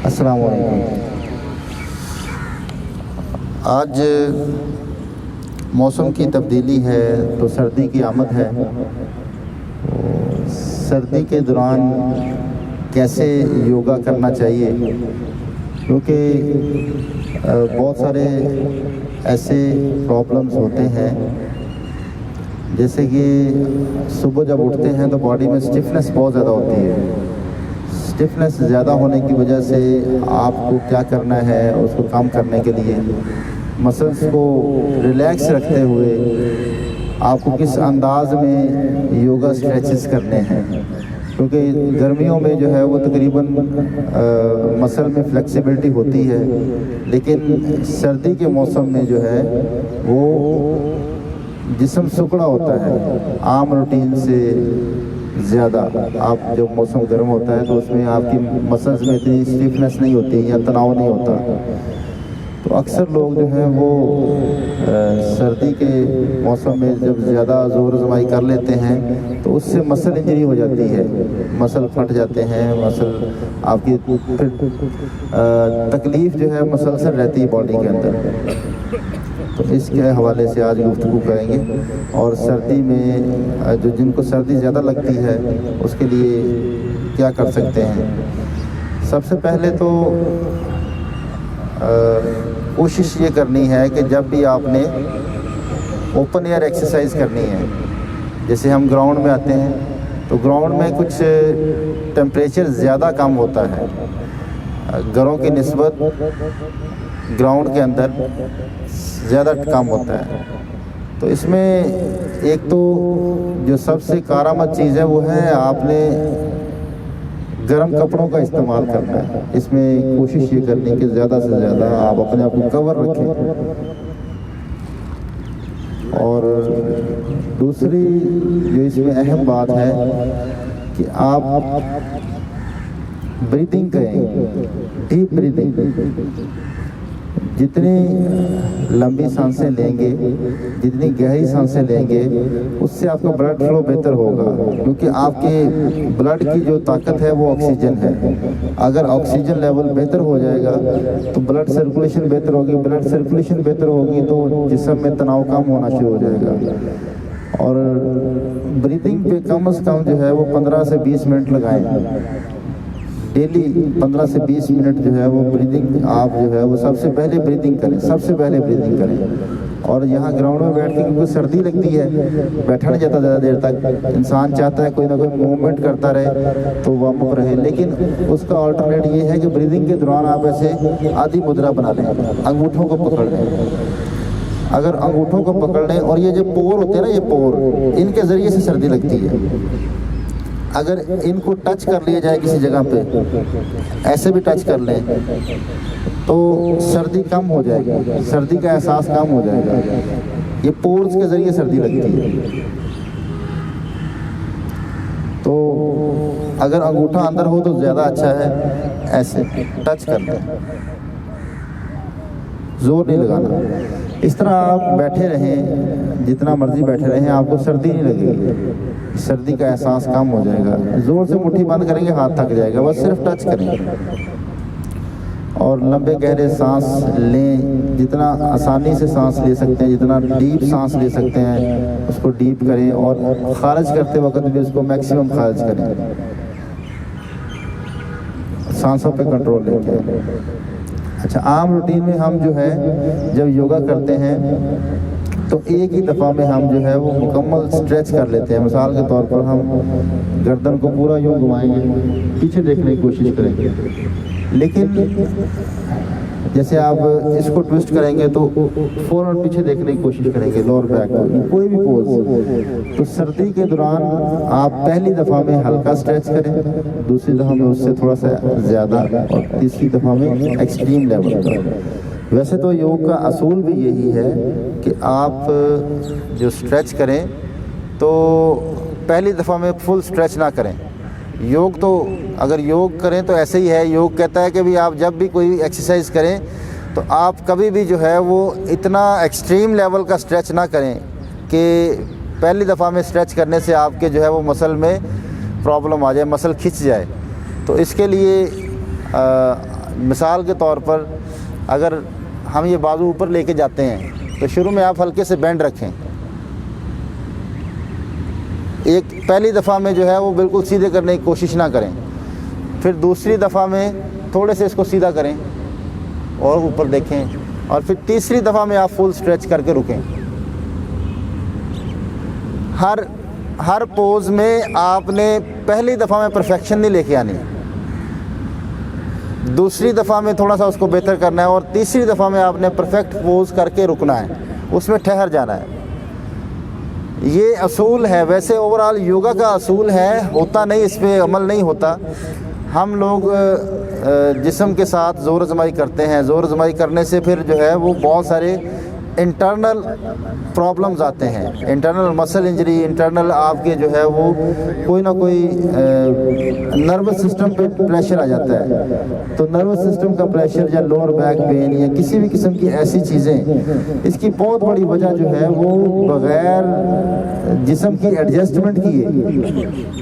अस्सलाम वालेकुम। आज मौसम की तब्दीली है तो सर्दी की आमद है। सर्दी के दौरान कैसे योगा करना चाहिए, क्योंकि बहुत सारे ऐसे प्रॉब्लम्स होते हैं, जैसे कि सुबह जब उठते हैं तो बॉडी में स्टिफनेस बहुत ज़्यादा होती है। स्टिफनेस ज़्यादा होने की वजह से आपको क्या करना है, उसको कम करने के लिए मसल्स को रिलैक्स रखते हुए आपको किस अंदाज में योगा स्ट्रेचेस करने हैं, क्योंकि गर्मियों में जो है वो तकरीबन मसल में फ्लेक्सिबिलिटी होती है, लेकिन सर्दी के मौसम में जो है वो जिस्म सुकड़ा होता है आम रूटीन से ज़्यादा। आप जब मौसम गर्म होता है तो उसमें आपकी मसल्स में इतनी स्टिफनेस नहीं होती या तनाव नहीं होता। तो अक्सर लोग जो हैं वो सर्दी के मौसम में जब ज़्यादा ज़ोर आज़माई कर लेते हैं तो उससे मसल इंजरी हो जाती है, मसल फट जाते हैं, मसल आपकी तकलीफ़ जो है मसल से रहती है बॉडी के अंदर। तो इसके हवाले से आज गुफ्तगू करेंगे, और सर्दी में जो जिनको सर्दी ज़्यादा लगती है उसके लिए क्या कर सकते हैं। सबसे पहले तो कोशिश ये करनी है कि जब भी आपने ओपन एयर एक्सरसाइज करनी है, जैसे हम ग्राउंड में आते हैं तो ग्राउंड में कुछ टेम्परेचर ज़्यादा कम होता है घरों की निस्बत, ग्राउंड के अंदर ज़्यादा कम होता है। तो इसमें एक तो जो सबसे कारामद चीज़ है वो है आपने गर्म कपड़ों का इस्तेमाल करना है। इसमें कोशिश ये करनी कि ज़्यादा से ज़्यादा आप अपने आप को कवर रखें। और दूसरी जो इसमें अहम बात है कि आप ब्रीदिंग करें, डीप ब्रीदिंग। जितनी लंबी सांसें लेंगे, जितनी गहरी सांसें लेंगे, उससे आपका ब्लड फ्लो बेहतर होगा, क्योंकि आपके ब्लड की जो ताकत है वो ऑक्सीजन है। अगर ऑक्सीजन लेवल बेहतर हो जाएगा तो ब्लड सर्कुलेशन बेहतर होगी, ब्लड सर्कुलेशन बेहतर होगी तो जिस्म में तनाव कम होना शुरू हो जाएगा। और ब्रीदिंग पे कम से कम जो है वो 15 से 20 मिनट लगाएं डेली। 15 से 20 मिनट जो है वो ब्रीदिंग आप जो है वो सबसे पहले ब्रीदिंग करें। और यहाँ ग्राउंड में बैठ के, क्योंकि सर्दी लगती है, बैठा नहीं जाता ज़्यादा देर तक, इंसान चाहता है कोई ना कोई मूवमेंट करता रहे तो वार्म अप रहे, लेकिन उसका अल्टरनेट ये है कि ब्रीदिंग के दौरान आप ऐसे आधी मुद्रा बना लें, अंगूठों को पकड़ लें। अगर अंगूठों को पकड़ लें, और ये जो पोर होते हैं ना, ये पोर, इनके ज़रिए से सर्दी लगती है। अगर इनको टच कर लिया जाए किसी जगह पे, ऐसे भी टच कर लें तो सर्दी कम हो जाएगी, सर्दी का एहसास कम हो जाएगा। ये पोर्स के ज़रिए सर्दी लगती है। तो अगर अंगूठा अंदर हो तो ज़्यादा अच्छा है, ऐसे टच कर लें, जोर नहीं लगाना। इस तरह आप बैठे रहें, जितना मर्जी बैठे रहें, आपको सर्दी नहीं लगेगी, सर्दी का एहसास कम हो जाएगा। ज़ोर से मुट्ठी बंद करेंगे हाथ थक जाएगा, बस सिर्फ टच करेंगे। और लंबे गहरे सांस लें, जितना आसानी से सांस ले सकते हैं, जितना डीप सांस ले सकते हैं उसको डीप करें, और खारिज करते वक्त भी उसको मैक्सिमम खारिज करें, सांसों पे कंट्रोल लेके। अच्छा, आम रूटीन में हम जो है जब योगा करते हैं तो एक ही दफ़ा में हम जो है वो मुकम्मल स्ट्रेच कर लेते हैं। मिसाल के तौर पर हम गर्दन को पूरा यूँ घुमाएंगे, पीछे देखने की कोशिश करेंगे, लेकिन जैसे आप इसको ट्विस्ट करेंगे तो फ़ौरन पीछे देखने की कोशिश करेंगे, लोअर बैक, कोई भी पोज। तो सर्दी के दौरान आप पहली दफ़ा में हल्का स्ट्रेच करें, दूसरी दफ़ा में उससे थोड़ा सा ज़्यादा, और तीसरी दफ़ा में एक्सट्रीम लेवल पर। वैसे तो योग का असूल भी यही है कि आप जो स्ट्रेच करें तो पहली दफ़ा में फुल स्ट्रेच ना करें। योग तो अगर योग करें तो ऐसे ही है, योग कहता है कि भी आप जब भी कोई एक्सरसाइज करें तो आप कभी भी जो है वो इतना एक्सट्रीम लेवल का स्ट्रेच ना करें कि पहली दफ़ा में स्ट्रेच करने से आपके जो है वो मसल में प्रॉब्लम आ जाए, मसल खिंच जाए। तो इसके लिए मिसाल के तौर पर अगर हम ये बाजू ऊपर लेके जाते हैं तो शुरू में आप हल्के से बेंड रखें। एक पहली दफ़ा में जो है वो बिल्कुल सीधे करने की कोशिश ना करें, फिर दूसरी दफ़ा में थोड़े से इसको सीधा करें और ऊपर देखें, और फिर तीसरी दफ़ा में आप फुल स्ट्रेच करके रुकें। हर पोज़ में आपने पहली दफ़ा में परफेक्शन नहीं लेके आनी, दूसरी दफ़ा में थोड़ा सा उसको बेहतर करना है, और तीसरी दफ़ा में आपने परफेक्ट पोज़ करके रुकना है, उसमें ठहर जाना है। ये असूल है। वैसे ओवरऑल योगा का असूल है, होता नहीं, इस पर अमल नहीं होता। हम लोग जिस्म के साथ ज़ोर आज़माई करते हैं, ज़ोर आज़माई करने से फिर जो है वो बहुत सारे इंटरनल प्रॉब्लम्स आते हैं, इंटरनल मसल इंजरी, इंटरनल आपके जो है वो कोई ना कोई नर्वस सिस्टम पे प्रेशर आ जाता है। तो नर्वस सिस्टम का प्रेशर या लोअर बैक पेन या किसी भी किस्म की ऐसी चीज़ें, इसकी बहुत बड़ी वजह जो है वो बग़ैर जिस्म की एडजस्टमेंट किए,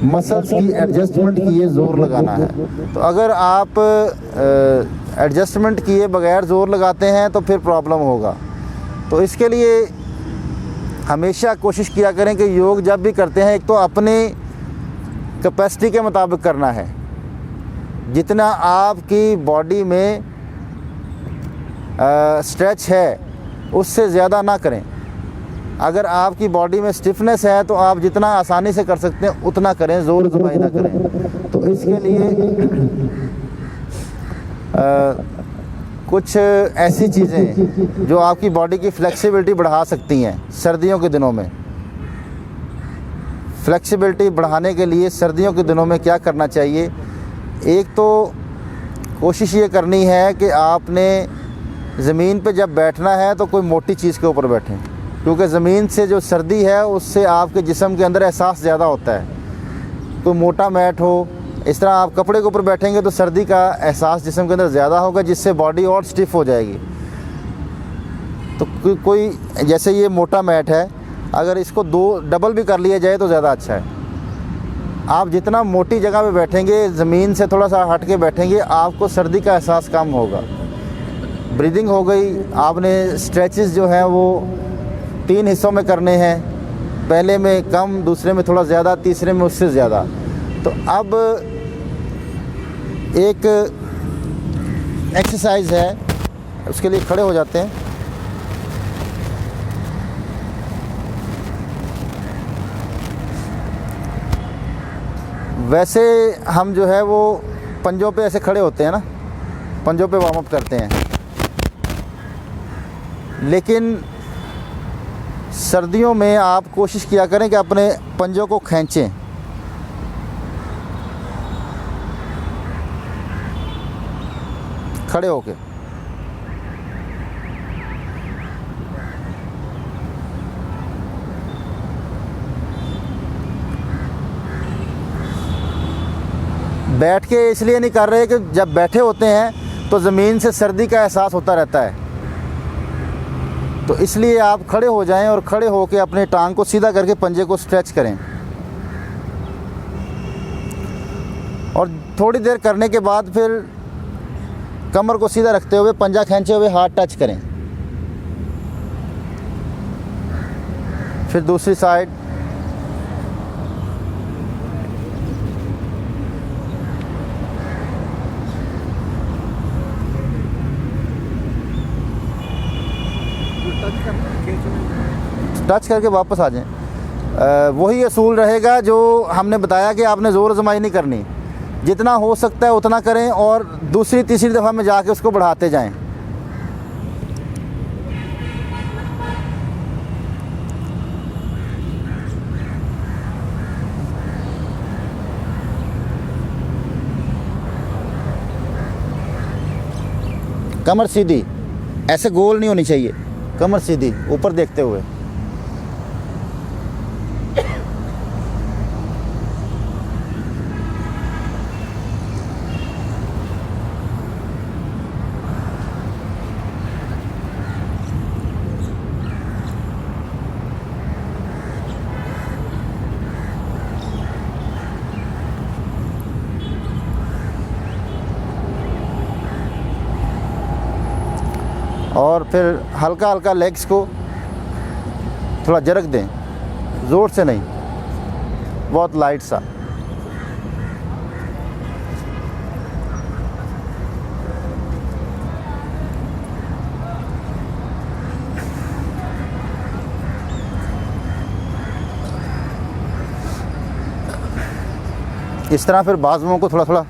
मसल्स की एडजस्टमेंट किए ज़ोर लगाना है। तो अगर आप एडजस्टमेंट किए बग़ैर ज़ोर लगाते हैं तो फिर प्रॉब्लम होगा। तो इसके लिए हमेशा कोशिश किया करें कि योग जब भी करते हैं, एक तो अपने कैपेसिटी के मुताबिक करना है, जितना आपकी बॉडी में स्ट्रेच है उससे ज़्यादा ना करें। अगर आपकी बॉडी में स्टिफनेस है तो आप जितना आसानी से कर सकते हैं उतना करें, ज़ोर ज़ुबाई ना करें। तो इसके लिए कुछ ऐसी चीज़ें जो आपकी बॉडी की फ्लेक्सिबिलिटी बढ़ा सकती हैं सर्दियों के दिनों में। फ्लेक्सिबिलिटी बढ़ाने के लिए सर्दियों के दिनों में क्या करना चाहिए? एक तो कोशिश ये करनी है कि आपने ज़मीन पे जब बैठना है तो कोई मोटी चीज़ के ऊपर बैठें, क्योंकि ज़मीन से जो सर्दी है उससे आपके जिस्म के अंदर एहसास ज़्यादा होता है। कोई मोटा मैट हो, इस तरह आप कपड़े के ऊपर बैठेंगे तो सर्दी का एहसास जिस्म के अंदर ज़्यादा होगा, जिससे बॉडी और स्टिफ हो जाएगी। तो कोई जैसे ये मोटा मैट है, अगर इसको 2 डबल भी कर लिया जाए तो ज़्यादा अच्छा है। आप जितना मोटी जगह पे बैठेंगे, ज़मीन से थोड़ा सा हट के बैठेंगे, आपको सर्दी का एहसास कम होगा। ब्रीदिंग हो गई, आपने स्ट्रेचेस जो हैं वो 3 हिस्सों में करने हैं, पहले में कम, दूसरे में थोड़ा ज़्यादा, तीसरे में उससे ज़्यादा। तो अब एक एक्सरसाइज है, उसके लिए खड़े हो जाते हैं। वैसे हम जो है वो पंजों पे ऐसे खड़े होते हैं ना, पंजों पे वार्म अप करते हैं, लेकिन सर्दियों में आप कोशिश किया करें कि अपने पंजों को खींचें। खड़े होके बैठ के इसलिए नहीं कर रहे कि जब बैठे होते हैं तो ज़मीन से सर्दी का एहसास होता रहता है, तो इसलिए आप खड़े हो जाएं और खड़े होके अपने टांग को सीधा करके पंजे को स्ट्रेच करें, और थोड़ी देर करने के बाद फिर कमर को सीधा रखते हुए पंजा खींचे हुए हाथ टच करें। फिर दूसरी साइड, टच करके वापस आ जाएं। वही असूल रहेगा जो हमने बताया कि आपने ज़ोर आज़माई नहीं करनी, जितना हो सकता है उतना करें, और दूसरी तीसरी दफ़ा में जाके उसको बढ़ाते जाएं। कमर सीधी, ऐसे गोल नहीं होनी चाहिए, कमर सीधी ऊपर देखते हुए। और फिर हल्का हल्का लेग्स को थोड़ा जरक दें, ज़ोर से नहीं, बहुत लाइट सा। इस तरह फिर बाजुओं को थोड़ा थोड़ा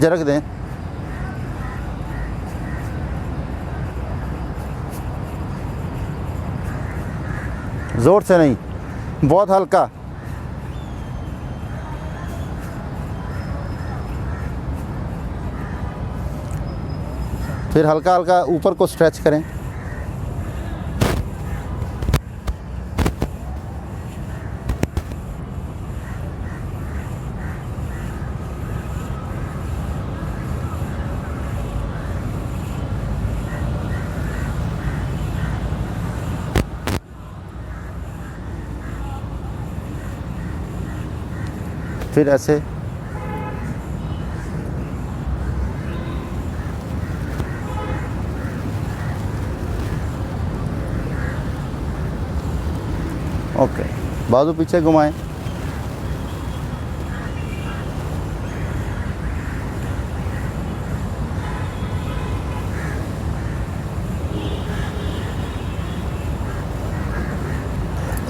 जरक दें। ज़ोर से नहीं, बहुत हल्का। फिर हल्का हल्का ऊपर को स्ट्रेच करें। फिर ऐसे ओके, बाजू पीछे घुमाएं।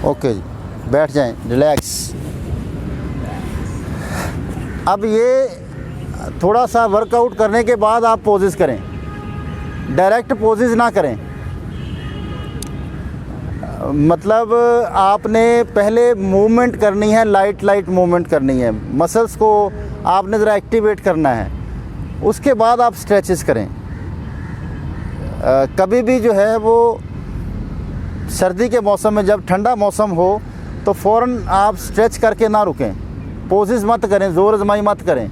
ओके जी, बैठ जाएं, रिलैक्स। अब ये थोड़ा सा वर्कआउट करने के बाद आप पोजेस करें, डायरेक्ट पोजेस ना करें। मतलब आपने पहले मूवमेंट करनी है, लाइट लाइट मूवमेंट करनी है, मसल्स को आपने ज़रा एक्टिवेट करना है, उसके बाद आप स्ट्रेचेस करें। कभी भी जो है वो सर्दी के मौसम में, जब ठंडा मौसम हो तो फ़ौरन आप स्ट्रेच करके ना रुकें, पोजेस मत करें, ज़ोर आजमाई मत करें।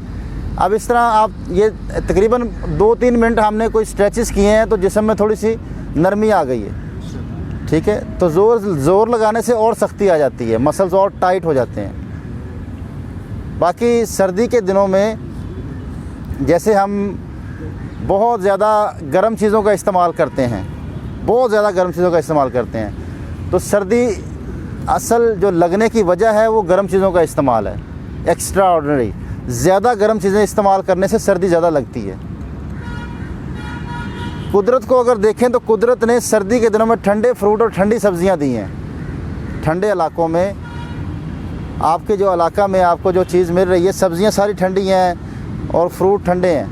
अब इस तरह आप ये तकरीबन 2-3 मिनट हमने कोई स्ट्रेचेस किए हैं तो जिस्म में थोड़ी सी नरमी आ गई है, ठीक है। तो ज़ोर लगाने से और सख्ती आ जाती है, मसल्स और टाइट हो जाते हैं। बाकी सर्दी के दिनों में जैसे हम बहुत ज़्यादा गर्म चीज़ों का इस्तेमाल करते हैं, बहुत ज़्यादा गर्म चीज़ों का इस्तेमाल करते हैं, तो सर्दी असल जो लगने की वजह है वो गर्म चीज़ों का इस्तेमाल है, एक्स्ट्रा ऑर्डिनरी। ज़्यादा गर्म चीज़ें इस्तेमाल करने से सर्दी ज़्यादा लगती है। कुदरत को अगर देखें तो कुदरत ने सर्दी के दिनों में ठंडे फ्रूट और ठंडी सब्ज़ियां दी हैं। ठंडे इलाकों में, आपके जो इलाका में आपको जो चीज़ मिल रही है, सब्ज़ियां सारी ठंडी हैं और फ्रूट ठंडे हैं।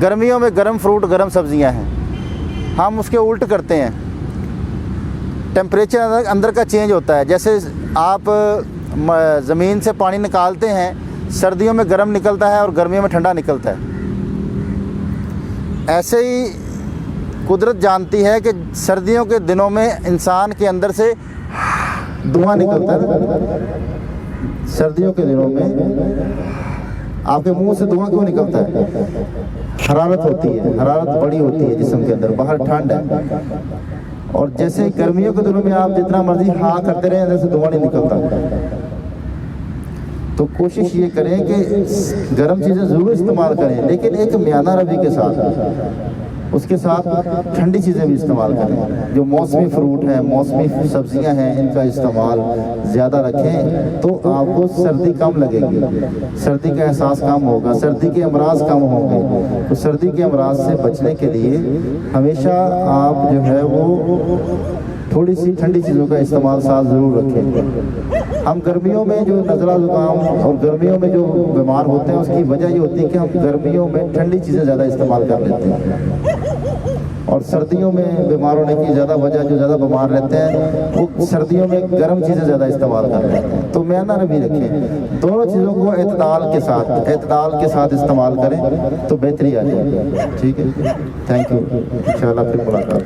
गर्मियों में गर्म फ्रूट, गर्म सब्ज़ियां हैं। हम उसके उल्ट करते हैं, टेम्परेचर अंदर का चेंज होता है। जैसे आप ज़मीन से पानी निकालते हैं, सर्दियों में गर्म निकलता है और गर्मियों में ठंडा निकलता है। ऐसे ही कुदरत जानती है कि सर्दियों के दिनों में इंसान के अंदर से धुआं निकलता है। सर्दियों के दिनों में आपके मुंह से धुआं क्यों निकलता है? हरारत होती है, हरारत बड़ी होती है जिस्म के अंदर, बाहर ठंड है। और जैसे गर्मियों के दिनों में आप जितना मर्जी हाँ करते रहें, अंदर से धुआं नहीं निकलता। तो कोशिश ये करें कि गर्म चीज़ें ज़रूर इस्तेमाल करें, लेकिन एक म्याना रवि के साथ, उसके साथ ठंडी चीज़ें भी इस्तेमाल करें। जो मौसमी फ्रूट हैं, मौसमी सब्जियां हैं, इनका इस्तेमाल ज़्यादा रखें तो आपको सर्दी कम लगेगी, सर्दी का एहसास कम होगा, सर्दी के अमराज कम होंगे। तो सर्दी के अमराज से बचने के लिए हमेशा आप जो है वो थोड़ी सी ठंडी चीज़ों का इस्तेमाल साथ ज़रूर रखें। हम गर्मियों में जो नज़ला ज़ुकाम और गर्मियों में जो बीमार होते हैं, उसकी वजह ये होती है कि हम गर्मियों में ठंडी चीज़ें ज़्यादा इस्तेमाल कर लेते हैं, और सर्दियों में बीमार होने की ज़्यादा वजह, जो ज़्यादा बीमार रहते हैं वो सर्दियों में गर्म चीज़ें ज़्यादा इस्तेमाल कर लेते हैं। तो म्याना रवि रखें, दोनों चीज़ों को एतदाल के साथ इस्तेमाल करें तो बेहतरी आ जाएगी। ठीक है, थैंक यू, इंशाल्लाह फिर मुलाकात।